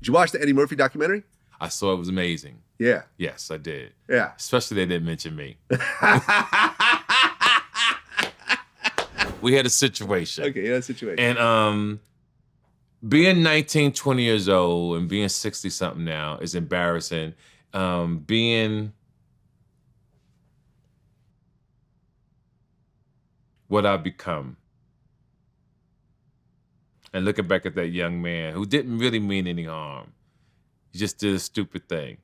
Did you watch the Eddie Murphy documentary? I saw it was amazing. Yeah. Yes, I did. Yeah. Especially they didn't mention me. We had a situation. Okay, yeah, situation. And being 19, 20 years old and being 60-something now is embarrassing. Being what I've become. And looking back at that young man who didn't really mean any harm. He just did a stupid thing.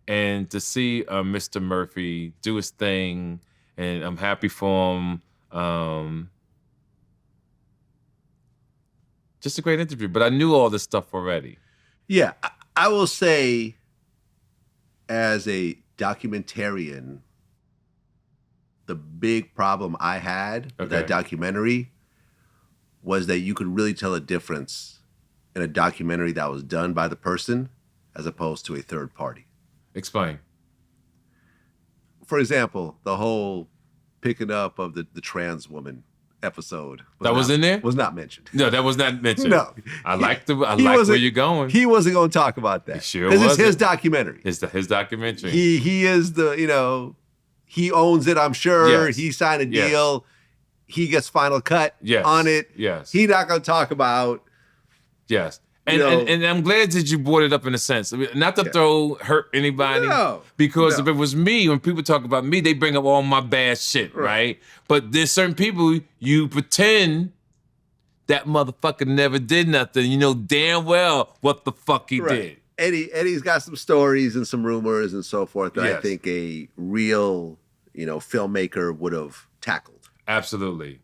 And to see Mr. Murphy do his thing, and I'm happy for him. Just a great interview, but I knew all this stuff already. Yeah, I will say, as a documentarian, the big problem I had with that documentary was that you could really tell a difference in a documentary that was done by the person as opposed to a third party. Explain. For example, the whole picking up of the trans woman episode. Was in there? Was not mentioned. No, that was not mentioned. No. I like where you're going. He wasn't going to talk about that. Sure because it's wasn't. his documentary. His documentary. He is the, he owns it, I'm sure. Yes. He signed a deal. Yes. He gets final cut on it. Yes. He's not going to talk about. Yes. And I'm glad that you brought it up in a sense. I mean, not to hurt anybody. No. Because if it was me, when people talk about me, they bring up all my bad shit, right? But there's certain people, you pretend that motherfucker never did nothing. You know damn well what the fuck he did. Eddie's got some stories and some rumors and so forth that I think a real, filmmaker would have tackled. Absolutely.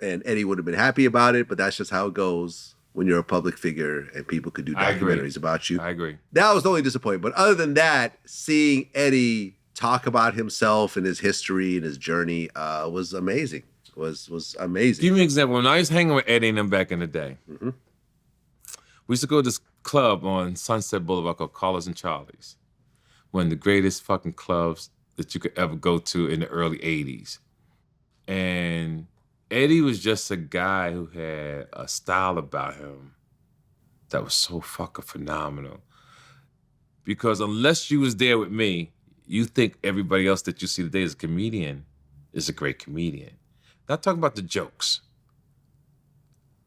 And Eddie would have been happy about it, but that's just how it goes when you're a public figure and people could do documentaries about you. I agree. That was the only disappointment. But other than that, seeing Eddie talk about himself and his history and his journey was amazing. Was amazing. Give me an example. When I was hanging with Eddie and them back in the day, we used to go to this club on Sunset Boulevard called Carlos and Charlie's. One of the greatest fucking clubs that you could ever go to in the early 80s. And Eddie was just a guy who had a style about him that was so fucking phenomenal. Because unless you was there with me, you think everybody else that you see today as a comedian is a great comedian. Not talking about the jokes.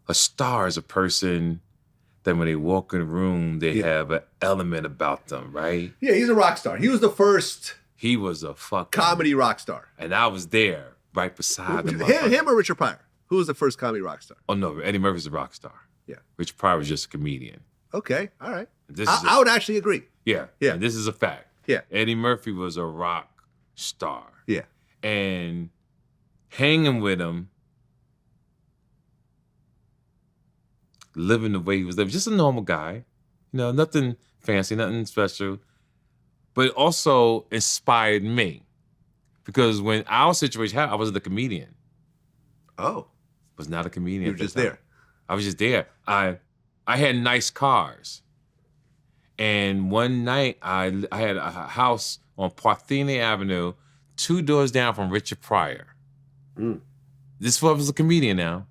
A star is a person that when they walk in a room, they have an element about them, right? Yeah, he's a rock star. He was the first. He was a fucking comedy rock star. And I was there. Right beside him. Him or Richard Pryor? Who was the first comedy rock star? Oh, no. Eddie Murphy's a rock star. Yeah. Richard Pryor was just a comedian. Okay. All right. I would actually agree. Yeah. Yeah. And this is a fact. Yeah. Eddie Murphy was a rock star. Yeah. And hanging with him, living the way he was living, just a normal guy. Nothing fancy, nothing special. But it also inspired me. Because when our situation happened, I wasn't a comedian. Oh. Was not a comedian. You were just there. I was just there. I had nice cars. And one night, I had a house on Parthenia Avenue, 2 doors down from Richard Pryor. This was a comedian now.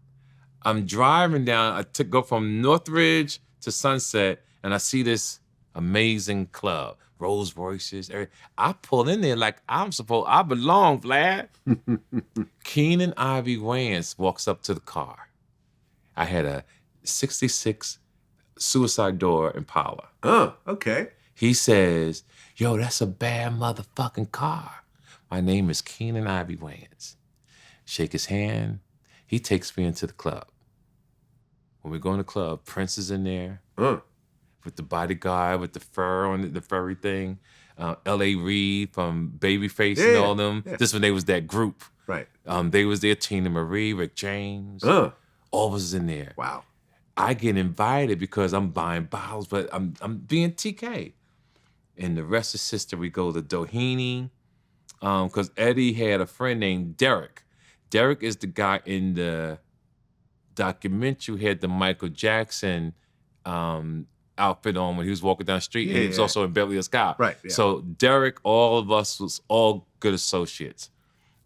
I'm driving down, I go from Northridge to Sunset, and I see this amazing club. Rolls Royces. I pull in there like I belong, Vlad. Keenan Ivy Wayans walks up to the car. I had a 66 suicide door Impala. Oh, okay. He says, yo, that's a bad motherfucking car. My name is Keenan Ivy Wayans. Shake his hand. He takes me into the club. When we go in the club, Prince is in there. With the bodyguard, with the fur on the furry thing. L.A. Reid from Babyface and all them. Yeah. This when they was that group. Right. They was there, Tina Marie, Rick James. All of us in there. Wow. I get invited because I'm buying bottles, but I'm being TK. And the rest is history. We go to Doheny, because Eddie had a friend named Derek. Derek is the guy in the documentary who had the Michael Jackson outfit on when he was walking down the street, and he was also in Beverly Hills Cop. Right. Yeah. So Derek, all of us was all good associates.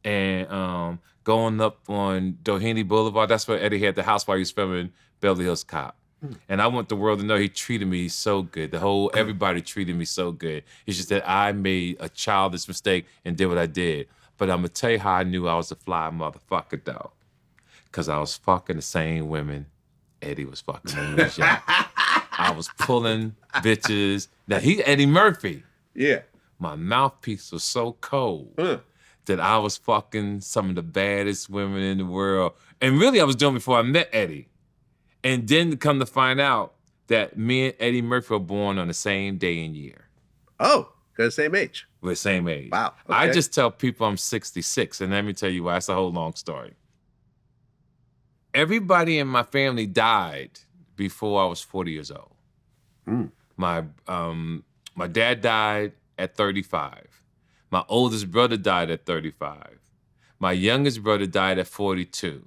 And going up on Doheny Boulevard, that's where Eddie had the house while he was filming Beverly Hills Cop. And I want the world to know he treated me so good. Everybody treated me so good. It's just that I made a childish mistake and did what I did. But I'm gonna tell you how I knew I was a fly motherfucker though. Cause I was fucking the same women Eddie was fucking when he was young. I was pulling bitches. Now Eddie Murphy. Yeah. My mouthpiece was so cold that I was fucking some of the baddest women in the world. And really I was doing it before I met Eddie. And then to come to find out that me and Eddie Murphy were born on the same day and year. Oh, they're the same age. We're the same age. Wow. Okay. I just tell people I'm 66, and let me tell you why. It's a whole long story. Everybody in my family died before I was 40 years old. My dad died at 35. My oldest brother died at 35. My youngest brother died at 42.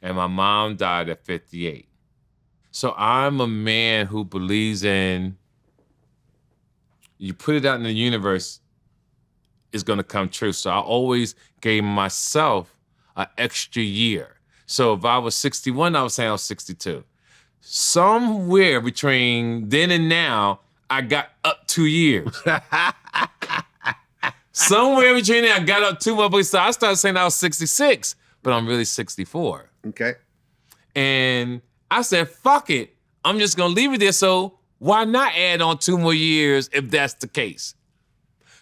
And my mom died at 58. So I'm a man who believes in you put it out in the universe, it's gonna come true. So I always gave myself an extra year. So if I was 61, I was saying I was 62. Somewhere between then and now, I got up 2 years. Somewhere between there, I got up 2 more. So I started saying I was 66, but I'm really 64. Okay. And I said, fuck it. I'm just gonna leave it there. So why not add on 2 more years if that's the case?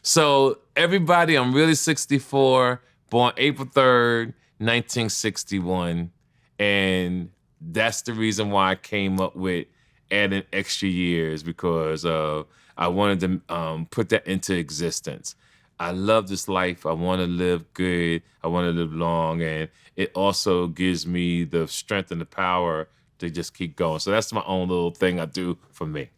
So everybody, I'm really 64, born April 3rd, 1961. And that's the reason why I came up with adding extra years, because I wanted to put that into existence. I love this life. I want to live good. I want to live long. And it also gives me the strength and the power to just keep going. So that's my own little thing I do for me.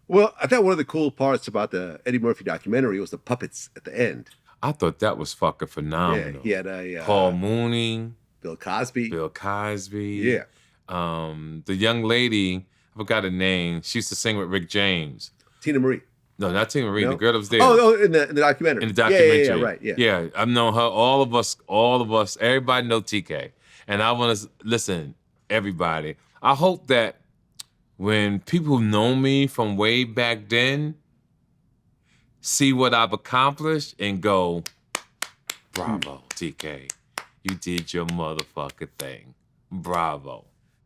Well, I thought one of the cool parts about the Eddie Murphy documentary was the puppets at the end. I thought that was fucking phenomenal. Yeah, he had Paul Mooney. Bill Cosby. Yeah. The young lady, I forgot her name. She used to sing with Rick James. Tina Marie. No, not Tina Marie. No? The girl that was there. Oh, in the documentary. In the documentary. Yeah, right. Yeah. Yeah, I've known her. All of us. Everybody know TK. And I want to listen. Everybody. I hope that when people who know me from way back then see what I've accomplished and go, bravo, TK. You did your motherfucking thing. Bravo.